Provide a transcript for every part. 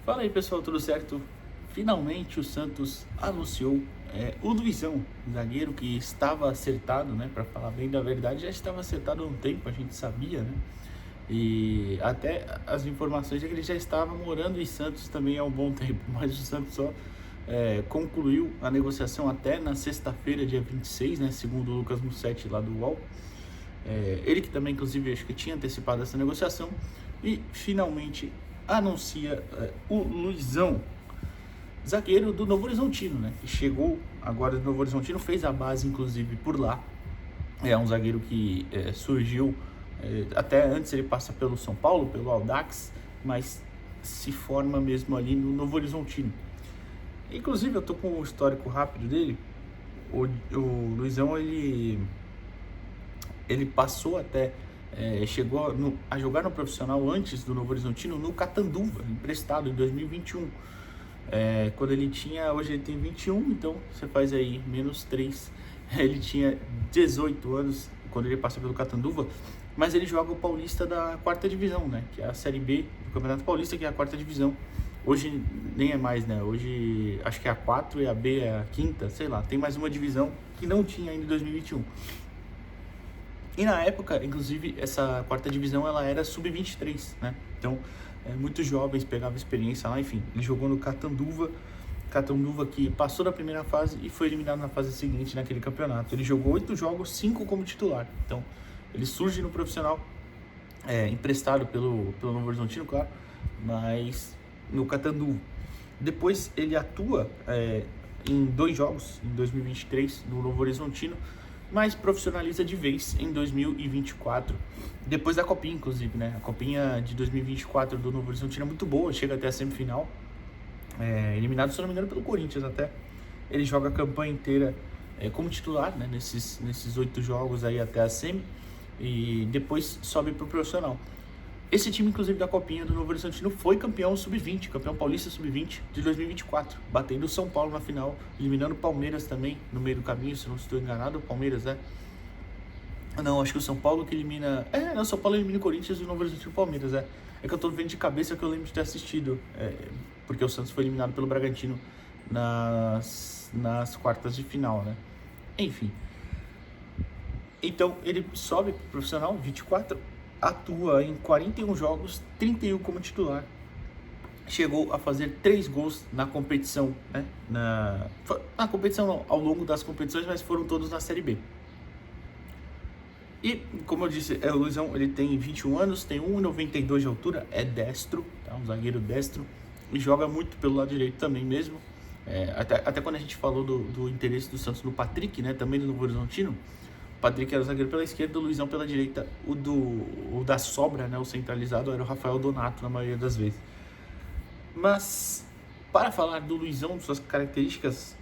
Fala aí pessoal, tudo certo? Finalmente o Santos anunciou o Luizão, zagueiro que estava acertado, né? Para falar bem da verdade, já estava acertado há um tempo, a gente sabia, né? E até as informações é que ele já estava morando em Santos também há um bom tempo, mas o Santos só concluiu a negociação até na sexta-feira, dia 26, né? Segundo o Lucas Mussetti lá do UOL. Ele que também, inclusive, acho que tinha antecipado essa negociação e finalmente anuncia o Luizão, zagueiro do Novo Horizontino, né? Que chegou agora do Novo Horizontino, fez a base, inclusive, por lá. É um zagueiro que surgiu, até antes ele passa pelo São Paulo, pelo Audax, mas se forma mesmo ali no Novo Horizontino. Inclusive, eu tô com um histórico rápido dele. O Luizão, ele passou até, chegou a jogar no profissional antes do Novo Horizontino no Catanduva, emprestado em 2021. Quando ele tinha, hoje ele tem 21, então você faz aí menos 3. Ele tinha 18 anos quando ele passa pelo Catanduva, mas ele joga o Paulista da quarta divisão, né? Que é a Série B do Campeonato Paulista, que é a quarta divisão. Hoje nem é mais, né? Hoje acho que é a 4 e a B é a quinta, sei lá. Tem mais uma divisão que não tinha ainda em 2021. E na época, inclusive, essa quarta divisão ela era sub-23, né? Então, muitos jovens pegavam experiência lá, enfim. Ele jogou no Catanduva que passou da primeira fase e foi eliminado na fase seguinte naquele campeonato. Ele jogou 8 jogos, 5 como titular. Então, ele surge no profissional, emprestado pelo Novo Horizontino, claro, mas no Catanduva. Depois ele atua em 2 jogos, em 2023, no Novo Horizontino, mas profissionaliza de vez em 2024, depois da Copinha, inclusive, né? A Copinha de 2024 do Novo Horizontino é muito boa, chega até a semifinal, eliminado, se não me engano, pelo Corinthians até. Ele joga a campanha inteira como titular, né? Nesses 8 jogos aí até a semi, e depois sobe para o profissional. Esse time, inclusive, da Copinha do Novo Horizontino foi campeão sub-20, campeão paulista sub-20 de 2024, batendo o São Paulo na final, eliminando o Palmeiras também no meio do caminho, se não estou enganado, o Palmeiras, né? Não, acho que o São Paulo que elimina... o São Paulo elimina o Corinthians e o Novo Horizontino e o Palmeiras, É que eu tô vendo de cabeça que eu lembro de ter assistido, porque o Santos foi eliminado pelo Bragantino nas quartas de final, né? Enfim. Então, ele sobe pro profissional, 24, atua em 41 jogos, 31 como titular. Chegou a fazer 3 gols na competição, né? Na competição não, ao longo das competições, mas foram todos na Série B. E, como eu disse, o Luizão, ele tem 21 anos, tem 1,92 de altura, é destro, tá? Um zagueiro destro, e joga muito pelo lado direito também mesmo. Até quando a gente falou do interesse do Santos no Patrick, né? Também do Novo Horizontino, o Patrick era o zagueiro pela esquerda, o Luizão pela direita. O da sobra, né? O centralizado era o Rafael Donato na maioria das vezes. Mas, para falar do Luizão, de suas características,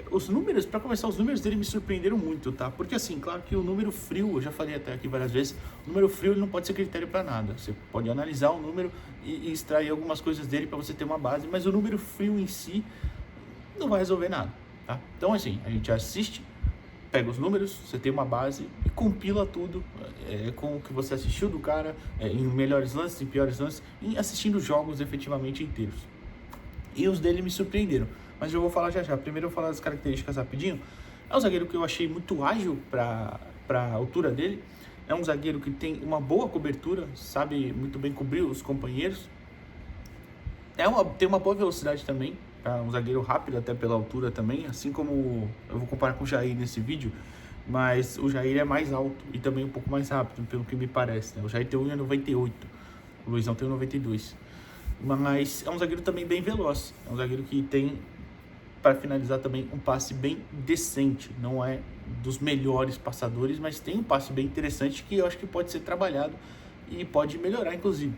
os números, para começar, os números dele me surpreenderam muito, tá? Porque assim, claro que o número frio, eu já falei até aqui várias vezes, o número frio ele não pode ser critério para nada. Você pode analisar o número e extrair algumas coisas dele para você ter uma base, mas o número frio em si não vai resolver nada, tá? Então assim, a gente assiste, pega os números, você tem uma base e compila tudo com o que você assistiu do cara, em melhores lances, em piores lances, e assistindo jogos efetivamente inteiros. E os dele me surpreenderam, mas eu vou falar já. Primeiro eu vou falar das características rapidinho. É um zagueiro que eu achei muito ágil para a altura dele. É um zagueiro que tem uma boa cobertura, sabe muito bem cobrir os companheiros. Tem uma boa velocidade também, um zagueiro rápido até pela altura também, assim como eu vou comparar com o Jair nesse vídeo, mas o Jair é mais alto e também um pouco mais rápido, pelo que me parece, né? O Jair tem 1,98, o Luizão tem 1,92, mas é um zagueiro também bem veloz, é um zagueiro que tem, para finalizar também, um passe bem decente, não é dos melhores passadores, mas tem um passe bem interessante que eu acho que pode ser trabalhado e pode melhorar, inclusive.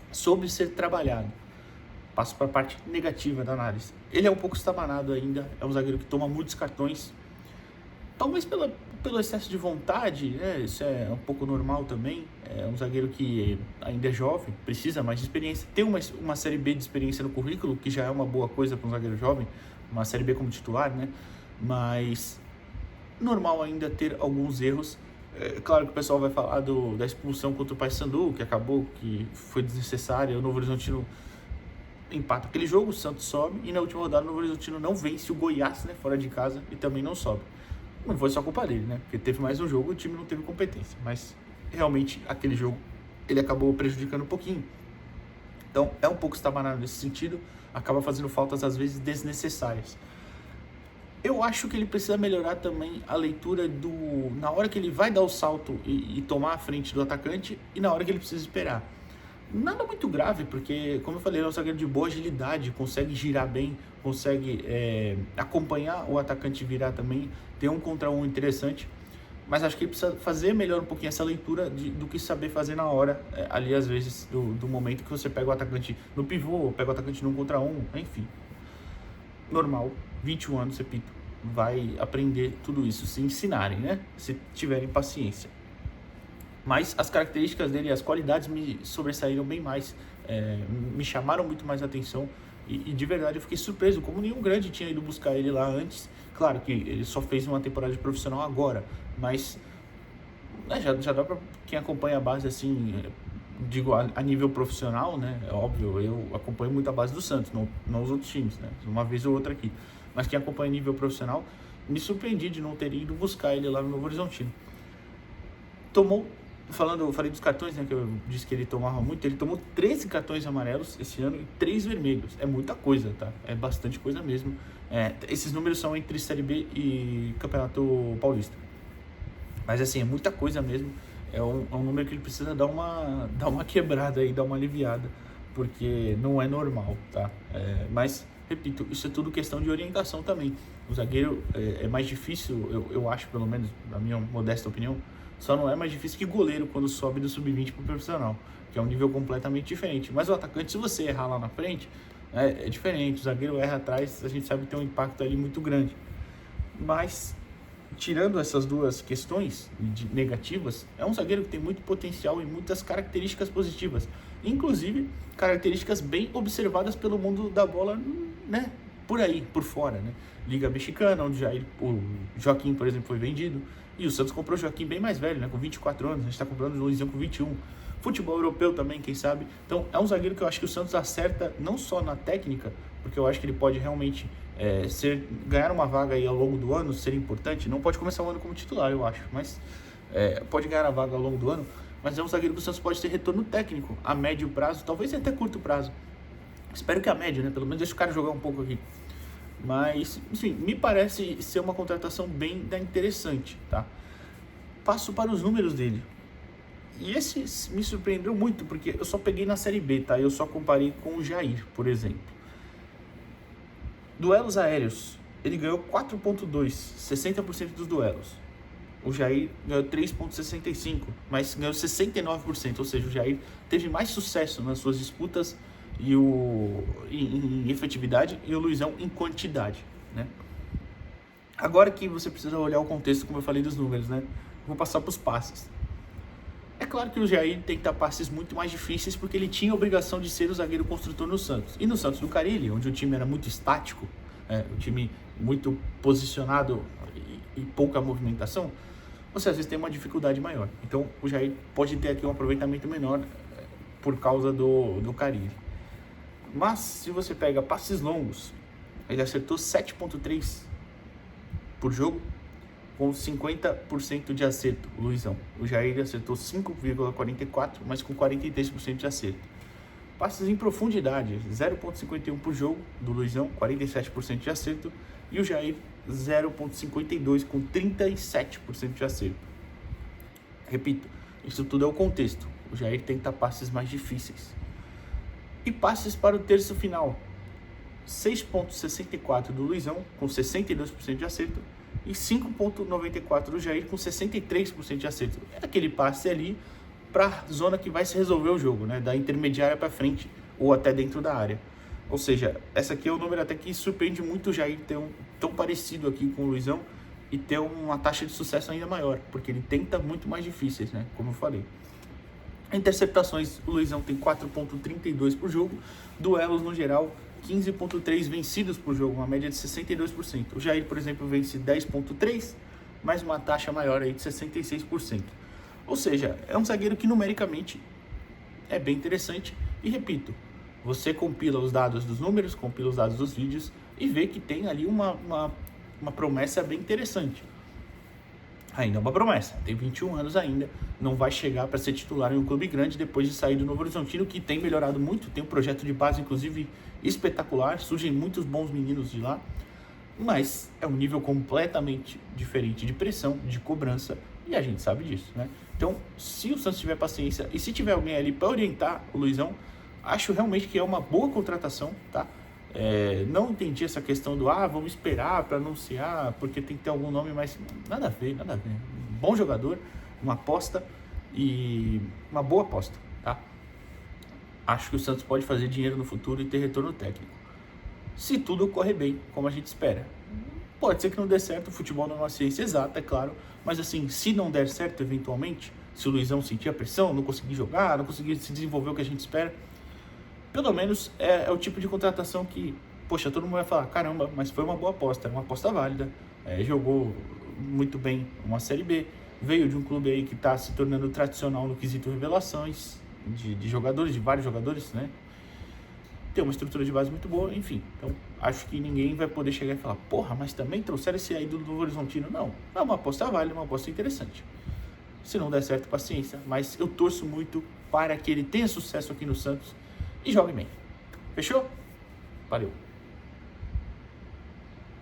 Sobre ser trabalhado, passo para a parte negativa da análise. Ele é um pouco estabanado ainda, é um zagueiro que toma muitos cartões, talvez pelo excesso de vontade, né? Isso é um pouco normal também. É um zagueiro que ainda é jovem, precisa mais de experiência, tem uma Série B de experiência no currículo, que já é uma boa coisa para um zagueiro jovem, uma Série B como titular, né? Mas normal ainda ter alguns erros. Claro que o pessoal vai falar da expulsão contra o Paysandu, que acabou, que foi desnecessária. O Novo Horizontino empata aquele jogo, o Santos sobe, e na última rodada o Novo Horizontino não vence o Goiás, né, fora de casa, e também não sobe. Não foi só culpa dele, né, porque teve mais um jogo e o time não teve competência, mas realmente aquele jogo ele acabou prejudicando um pouquinho. Então é um pouco estabanado nesse sentido, acaba fazendo faltas às vezes desnecessárias. Eu acho que ele precisa melhorar também a leitura na hora que ele vai dar o salto e tomar a frente do atacante e na hora que ele precisa esperar. Nada muito grave, porque, como eu falei, ele é um zagueiro de boa agilidade, consegue girar bem, consegue acompanhar o atacante virar também, tem um contra um interessante, mas acho que ele precisa fazer melhor um pouquinho essa leitura do que saber fazer na hora, ali às vezes, do momento que você pega o atacante no pivô, ou pega o atacante no contra um, enfim. Normal, 21 anos, repito, vai aprender tudo isso, se ensinarem, né? Se tiverem paciência. Mas as características dele, as qualidades me sobressaíram bem mais, me chamaram muito mais a atenção e de verdade eu fiquei surpreso, como nenhum grande tinha ido buscar ele lá antes. Claro que ele só fez uma temporada de profissional agora, mas já dá para quem acompanha a base assim, digo a nível profissional, né? É óbvio, eu acompanho muito a base do Santos, não os outros times, né? Uma vez ou outra aqui. Mas quem acompanha a nível profissional, me surpreendi de não ter ido buscar ele lá no Novo Horizontino. Eu falei dos cartões, né, que eu disse que ele tomava muito, ele tomou 13 cartões amarelos esse ano e 3 vermelhos, é muita coisa, tá? É bastante coisa mesmo. Esses números são entre Série B e Campeonato Paulista, mas assim, é muita coisa mesmo, é um número que ele precisa dar uma quebrada aí, dar uma aliviada, porque não é normal, tá? Mas, repito, isso é tudo questão de orientação também. O zagueiro é mais difícil, eu acho, pelo menos, na minha modesta opinião, só não é mais difícil que goleiro quando sobe do sub-20 para o profissional, que é um nível completamente diferente. Mas o atacante, se você errar lá na frente, é diferente. O zagueiro erra atrás, a gente sabe que tem um impacto ali muito grande. Mas, tirando essas duas questões negativas, é um zagueiro que tem muito potencial e muitas características positivas. Inclusive, características bem observadas pelo mundo da bola, né? Por aí, por fora, né? Liga Mexicana, onde o Joaquim, por exemplo, foi vendido. E o Santos comprou o Joaquim bem mais velho, né? Com 24 anos. A gente está comprando o Luizão com 21. Futebol europeu também, quem sabe. Então, é um zagueiro que eu acho que o Santos acerta não só na técnica, porque eu acho que ele pode realmente ganhar uma vaga aí ao longo do ano, ser importante. Não pode começar o ano como titular, eu acho, mas pode ganhar a vaga ao longo do ano. Mas é um zagueiro que o Santos pode ter retorno técnico a médio prazo, talvez até curto prazo. Espero que a médio, né? Pelo menos deixa o cara jogar um pouco aqui. Mas, enfim, me parece ser uma contratação bem interessante, tá? Passo para os números dele. E esse me surpreendeu muito, porque eu só peguei na Série B, tá? Eu só comparei com o Jair, por exemplo. Duelos aéreos, ele ganhou 4.2, 60% dos duelos. O Jair ganhou 3.65, mas ganhou 69%, ou seja, o Jair teve mais sucesso nas suas disputas em efetividade e o Luizão em quantidade, né? Agora que você precisa olhar o contexto, como eu falei dos números, né? Vou passar para os passes. É claro que o Jair tem que dar passes muito mais difíceis porque ele tinha a obrigação de ser o zagueiro construtor no Santos. E no Santos do Carille, onde o time era muito estático, o time muito posicionado e pouca movimentação, você às vezes tem uma dificuldade maior. Então o Jair pode ter aqui um aproveitamento menor por causa do Carille. Mas se você pega passes longos, ele acertou 7.3 por jogo, com 50% de acerto, o Luizão. O Jair acertou 5,44, mas com 43% de acerto. Passes em profundidade, 0,51 por jogo, do Luizão, 47% de acerto. E o Jair, 0,52, com 37% de acerto. Repito, isso tudo é o contexto. O Jair tenta passes mais difíceis. E passes para o terço final, 6,64 do Luizão, com 62% de acerto. E 5,94 do Jair, com 63% de acerto. É aquele passe ali para a zona que vai se resolver o jogo, né? Da intermediária para frente ou até dentro da área. Ou seja, essa aqui é o número até que surpreende muito o Jair ter tão parecido aqui com o Luizão e ter uma taxa de sucesso ainda maior, porque ele tenta muito mais difíceis, né? Como eu falei. Interceptações, o Luizão tem 4,32 por jogo. Duelos no geral, 15,3 vencidos por jogo, uma média de 62%. O Jair, por exemplo, vence 10,3, mais uma taxa maior aí de 66%. Ou seja, é um zagueiro que numericamente é bem interessante. E repito, você compila os dados dos números, compila os dados dos vídeos e vê que tem ali uma promessa bem interessante. Ainda é uma promessa, tem 21 anos ainda, não vai chegar para ser titular em um clube grande depois de sair do Novo Horizontino, que tem melhorado muito, tem um projeto de base, inclusive, espetacular, surgem muitos bons meninos de lá, mas é um nível completamente diferente de pressão, de cobrança, e a gente sabe disso, né? Então, se o Santos tiver paciência e se tiver alguém ali para orientar o Luizão, acho realmente que é uma boa contratação, tá? Não entendi essa questão do vamos esperar para anunciar, porque tem que ter algum nome, mas nada a ver, nada a ver. Um bom jogador, uma aposta e uma boa aposta, tá? Acho que o Santos pode fazer dinheiro no futuro e ter retorno técnico. Se tudo correr bem, como a gente espera. Pode ser que não dê certo, o futebol não é uma ciência exata, é claro, mas assim, se não der certo eventualmente, se o Luizão sentir a pressão, não conseguir jogar, não conseguir se desenvolver o que a gente espera, pelo menos é o tipo de contratação que, poxa, todo mundo vai falar, caramba, mas foi uma boa aposta, é uma aposta válida, jogou muito bem uma Série B, veio de um clube aí que está se tornando tradicional no quesito revelações de jogadores, de vários jogadores, né? Tem uma estrutura de base muito boa, enfim. Então, acho que ninguém vai poder chegar e falar, porra, mas também trouxeram esse aí do Novo Horizontino. Não, é uma aposta válida, uma aposta interessante. Se não der certo, paciência, mas eu torço muito para que ele tenha sucesso aqui no Santos e jogue bem. Fechou? Valeu.